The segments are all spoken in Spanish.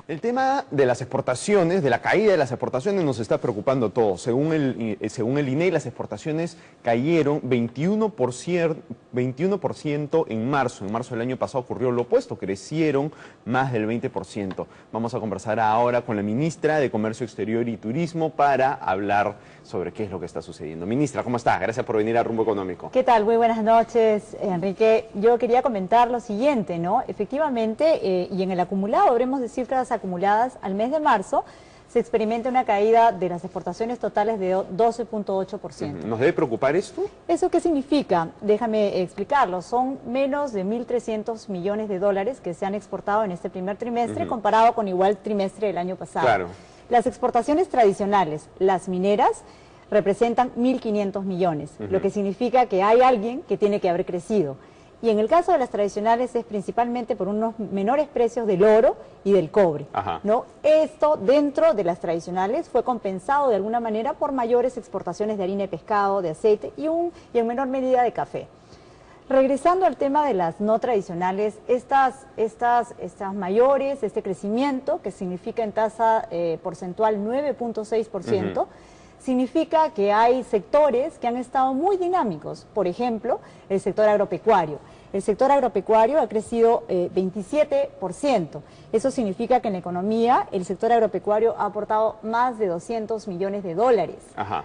El tema de las exportaciones, de la caída de las exportaciones, nos está preocupando a todos. Según el INEI, las exportaciones cayeron 21% en marzo. En marzo del año pasado ocurrió lo opuesto, crecieron más del 20%. Vamos a conversar ahora con la ministra de Comercio Exterior y Turismo para hablar sobre qué es lo que está sucediendo. Ministra, ¿cómo está? Gracias por venir a Rumbo Económico. ¿Qué tal? Muy buenas noches, Enrique. Yo quería comentar lo siguiente, ¿no? Efectivamente, y en el acumulado, habremos de cifras acumuladas al mes de marzo, se experimenta una caída de las exportaciones totales de 12.8%. ¿Nos debe preocupar esto? ¿Eso qué significa? Déjame explicarlo. Son menos de 1.300 millones de dólares que se han exportado en este primer trimestre comparado con igual trimestre del año pasado. Claro. Las exportaciones tradicionales, las mineras, representan 1.500 millones, lo que significa que hay alguien que tiene que haber crecido. Y en el caso de las tradicionales es principalmente por unos menores precios del oro y del cobre, ¿no? Esto dentro de las tradicionales fue compensado de alguna manera por mayores exportaciones de harina de pescado, de aceite y en menor medida de café. Regresando al tema de las no tradicionales, estas mayores, este crecimiento que significa en tasa porcentual 9.6%, significa que hay sectores que han estado muy dinámicos. Por ejemplo, el sector agropecuario. El sector agropecuario ha crecido 27%. Eso significa que en la economía el sector agropecuario ha aportado más de 200 millones de dólares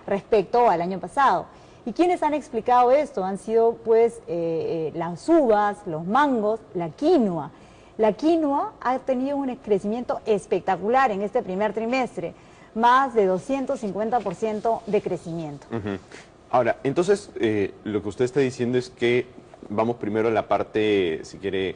respecto al año pasado. ¿Y quiénes han explicado esto? Han sido pues las uvas, los mangos, la quinoa. La quinoa ha tenido un crecimiento espectacular en este primer trimestre, más de 250% de crecimiento. Ahora, entonces, lo que usted está diciendo es que vamos primero a la parte, si quiere,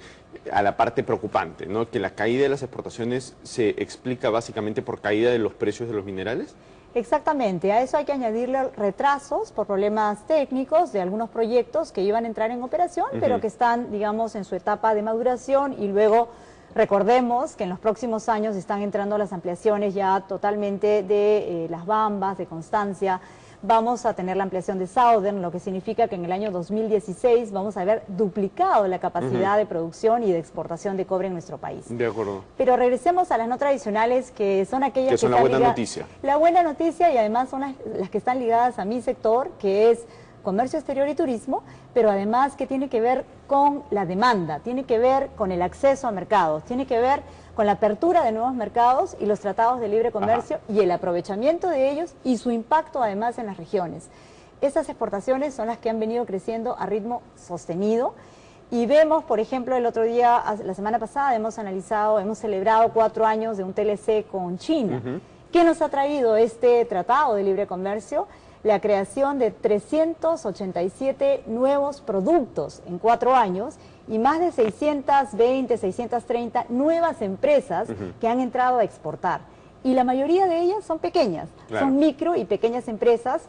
a la parte preocupante, ¿no? Que la caída de las exportaciones se explica básicamente por caída de los precios de los minerales. Exactamente, a eso hay que añadirle retrasos por problemas técnicos de algunos proyectos que iban a entrar en operación, pero que están, digamos, en su etapa de maduración y luego recordemos que en los próximos años están entrando las ampliaciones ya totalmente de Las Bambas, de Constancia. Vamos a tener la ampliación de Southern, lo que significa que en el año 2016 vamos a haber duplicado la capacidad de producción y de exportación de cobre en nuestro país. De acuerdo. Pero regresemos a las no tradicionales, que son aquellas que son la buena noticia. La buena noticia y además son las que están ligadas a mi sector, que es comercio exterior y turismo, pero además que tiene que ver con la demanda, tiene que ver con el acceso a mercados, tiene que ver con la apertura de nuevos mercados y los tratados de libre comercio y el aprovechamiento de ellos y su impacto además en las regiones. Estas exportaciones son las que han venido creciendo a ritmo sostenido y vemos, por ejemplo, el otro día, la semana pasada, hemos celebrado 4 años de un TLC con China. ¿Qué nos ha traído este tratado de libre comercio? La creación de 387 nuevos productos en 4 años y más de 620, 630 nuevas empresas que han entrado a exportar. Y la mayoría de ellas son pequeñas, son micro y pequeñas empresas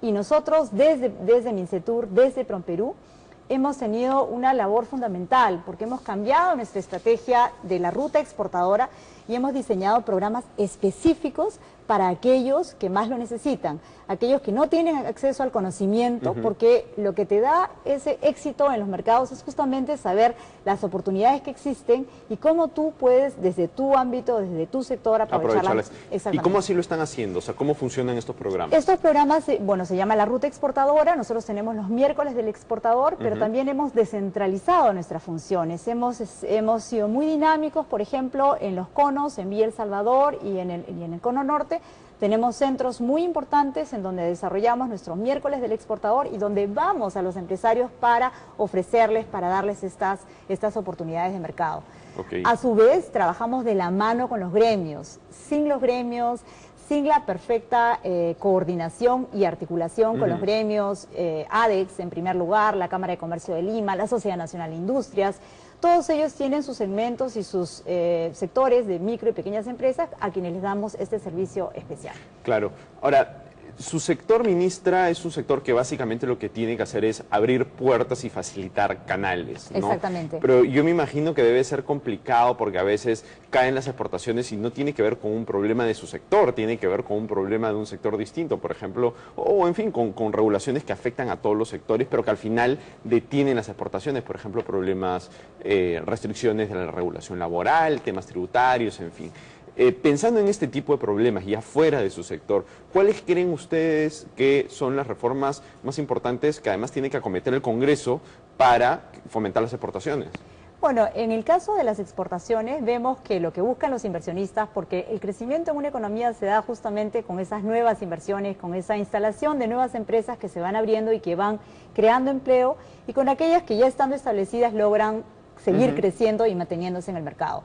y nosotros desde Mincetur, desde Promperú, hemos tenido una labor fundamental porque hemos cambiado nuestra estrategia de la ruta exportadora y hemos diseñado programas específicos para aquellos que más lo necesitan, aquellos que no tienen acceso al conocimiento, porque lo que te da ese éxito en los mercados es justamente saber las oportunidades que existen y cómo tú puedes, desde tu ámbito, desde tu sector, aprovecharlas. ¿Y cómo así lo están haciendo? O sea, ¿cómo funcionan estos programas? Estos programas, bueno, se llama la ruta exportadora, nosotros tenemos los miércoles del exportador, pero también hemos descentralizado nuestras funciones, hemos sido muy dinámicos, por ejemplo, en los conos, en Villa El Salvador y en el cono norte. Tenemos centros muy importantes en donde desarrollamos nuestros miércoles del exportador y donde vamos a los empresarios para ofrecerles, para darles estas oportunidades de mercado. A su vez, trabajamos de la mano con los gremios. Sin los gremios, sin la perfecta coordinación y articulación con los gremios, ADEX en primer lugar, la Cámara de Comercio de Lima, la Sociedad Nacional de Industrias, todos ellos tienen sus segmentos y sus sectores de micro y pequeñas empresas a quienes les damos este servicio especial. Claro. Ahora, su sector, ministra, es un sector que básicamente lo que tiene que hacer es abrir puertas y facilitar canales, ¿no? Exactamente. Pero yo me imagino que debe ser complicado porque a veces caen las exportaciones y no tiene que ver con un problema de su sector, tiene que ver con un problema de un sector distinto, por ejemplo, o en fin, con regulaciones que afectan a todos los sectores, pero que al final detienen las exportaciones, por ejemplo, problemas, restricciones de la regulación laboral, temas tributarios, en fin. Pensando en este tipo de problemas y afuera de su sector, ¿cuáles creen ustedes que son las reformas más importantes que además tiene que acometer el Congreso para fomentar las exportaciones? Bueno, en el caso de las exportaciones vemos que lo que buscan los inversionistas, porque el crecimiento en una economía se da justamente con esas nuevas inversiones, con esa instalación de nuevas empresas que se van abriendo y que van creando empleo, y con aquellas que ya estando establecidas logran seguir creciendo y manteniéndose en el mercado.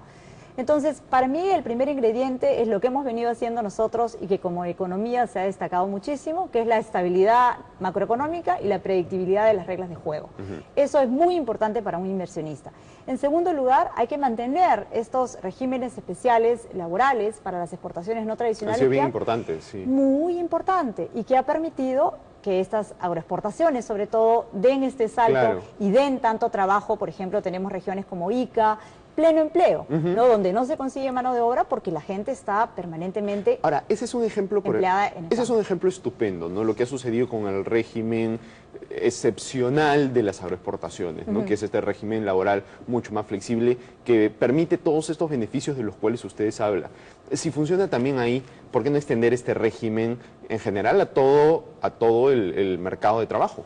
Entonces, para mí el primer ingrediente es lo que hemos venido haciendo nosotros y que como economía se ha destacado muchísimo, que es la estabilidad macroeconómica y la predictibilidad de las reglas de juego. Eso es muy importante para un inversionista. En segundo lugar, hay que mantener estos regímenes especiales laborales para las exportaciones no tradicionales. Ha sido bien importante, sí. Muy importante, y que ha permitido que estas agroexportaciones, sobre todo, den este salto y den tanto trabajo. Por ejemplo, tenemos regiones como Ica, pleno empleo, ¿no? Donde no se consigue mano de obra porque la gente está permanentemente Ahora, ese es un ejemplo empleada en el ese es un ejemplo estupendo, ¿no? Lo que ha sucedido con el régimen excepcional de las agroexportaciones, ¿no? Que es este régimen laboral mucho más flexible que permite todos estos beneficios de los cuales ustedes hablan. Si funciona también ahí, ¿por qué no extender este régimen en general a todo el mercado de trabajo?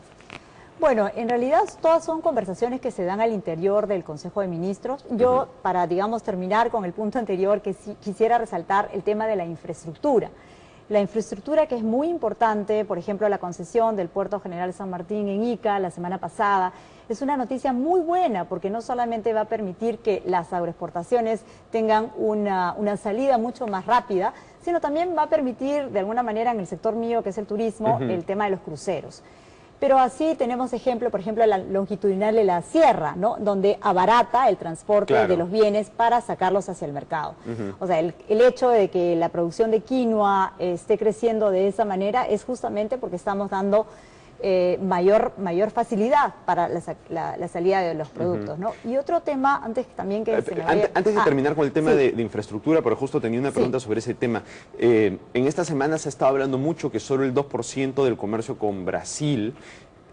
Bueno, en realidad todas son conversaciones que se dan al interior del Consejo de Ministros. Yo, para, digamos, terminar con el punto anterior, que sí quisiera resaltar el tema de la infraestructura. La infraestructura, que es muy importante, por ejemplo, la concesión del Puerto General San Martín en Ica la semana pasada, es una noticia muy buena porque no solamente va a permitir que las agroexportaciones tengan una salida mucho más rápida, sino también va a permitir, de alguna manera, en el sector mío, que es el turismo, el tema de los cruceros. Pero así tenemos ejemplo, por ejemplo, la longitudinal de la sierra, ¿no? Donde abarata el transporte de los bienes para sacarlos hacia el mercado. O sea, el hecho de que la producción de quinoa esté creciendo de esa manera es justamente porque estamos dando mayor facilidad para la salida de los productos, ¿no? Y otro tema, antes también que se me vaya... Antes de terminar con el tema de infraestructura, pero justo tenía una pregunta sobre ese tema. En esta semana se ha estado hablando mucho que solo el 2% del comercio con Brasil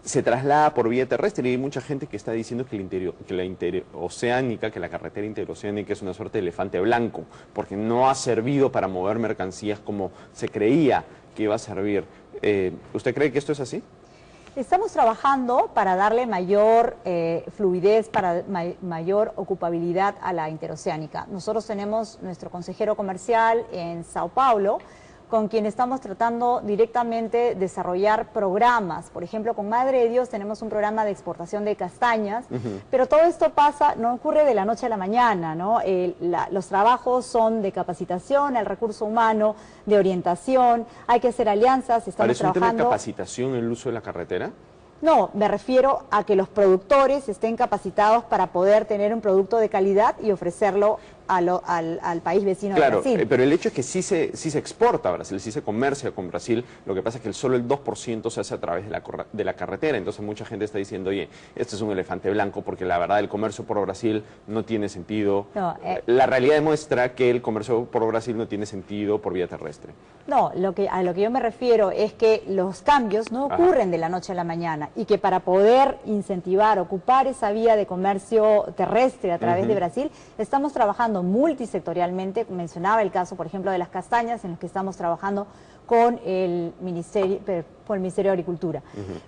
se traslada por vía terrestre, y hay mucha gente que está diciendo que la interoceánica, que la carretera interoceánica es una suerte de elefante blanco, porque no ha servido para mover mercancías como se creía que iba a servir. ¿Usted cree que esto es así? Estamos trabajando para darle mayor fluidez, para mayor ocupabilidad a la interoceánica. Nosotros tenemos nuestro consejero comercial en Sao Paulo, con quien estamos tratando directamente desarrollar programas. Por ejemplo, con Madre de Dios tenemos un programa de exportación de castañas, pero todo esto no ocurre de la noche a la mañana, ¿no? Los trabajos son de capacitación al recurso humano, de orientación, hay que hacer alianzas, estamos trabajando... ¿Parece un tema de capacitación en el uso de la carretera? No, me refiero a que los productores estén capacitados para poder tener un producto de calidad y ofrecerlo al país vecino de Brasil. Claro, pero el hecho es que sí se exporta a Brasil, sí se comercia con Brasil, lo que pasa es que solo el 2% se hace a través de la carretera, entonces mucha gente está diciendo, oye, este es un elefante blanco porque la verdad el comercio por Brasil no tiene sentido. No, la realidad demuestra que el comercio por Brasil no tiene sentido por vía terrestre. No, a lo que yo me refiero es que los cambios no ocurren de la noche a la mañana y que para poder incentivar, ocupar esa vía de comercio terrestre a través de Brasil, estamos trabajando multisectorialmente. Mencionaba el caso, por ejemplo, de las castañas, en los que estamos trabajando con el Ministerio de Agricultura.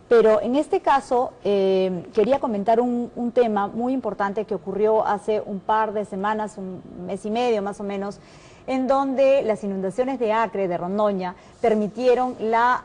Pero en este caso quería comentar un tema muy importante que ocurrió hace un par de semanas, un mes y medio más o menos, en donde las inundaciones de Acre, de Rondoña, permitieron la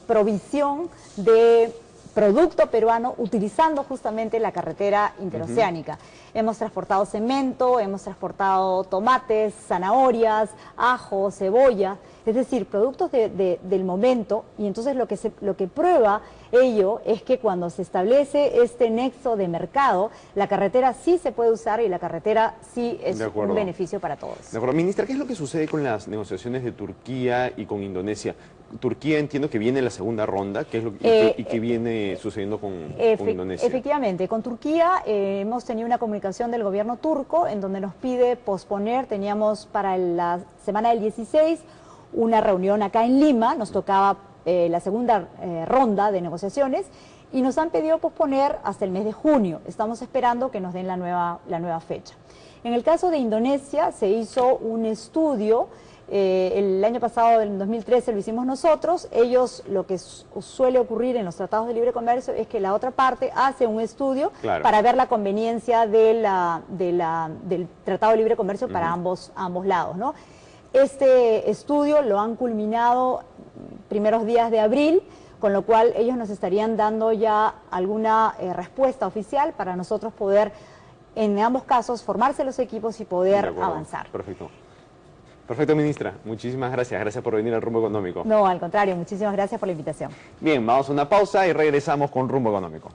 provisión de producto peruano utilizando justamente la carretera interoceánica. Hemos transportado cemento, hemos transportado tomates, zanahorias, ajo, cebolla, es decir, productos del momento, y entonces lo que prueba ello es que cuando se establece este nexo de mercado, la carretera sí se puede usar y la carretera sí es un beneficio para todos. De acuerdo. Ministra, ¿qué es lo que sucede con las negociaciones de Turquía y con Indonesia? Turquía, entiendo que viene la segunda ronda, ¿qué es lo que viene sucediendo con Indonesia? Efectivamente, con Turquía hemos tenido una comunicación del gobierno turco en donde nos pide posponer, teníamos para la semana del 16 una reunión acá en Lima, nos tocaba la segunda ronda de negociaciones, y nos han pedido posponer hasta el mes de junio. Estamos esperando que nos den la nueva fecha. En el caso de Indonesia se hizo un estudio, el año pasado, en 2013, lo hicimos nosotros. Ellos, lo que suele ocurrir en los tratados de libre comercio es que la otra parte hace un estudio para ver la conveniencia del tratado de libre comercio para ambos lados, ¿no? Este estudio lo han culminado primeros días de abril, con lo cual ellos nos estarían dando ya alguna respuesta oficial para nosotros poder, en ambos casos, formarse los equipos y poder avanzar. Perfecto. Perfecto, ministra. Muchísimas gracias. Gracias por venir al Rumbo Económico. No, al contrario. Muchísimas gracias por la invitación. Bien, vamos a una pausa y regresamos con Rumbo Económico.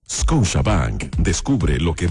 Scotiabank. Descubre lo que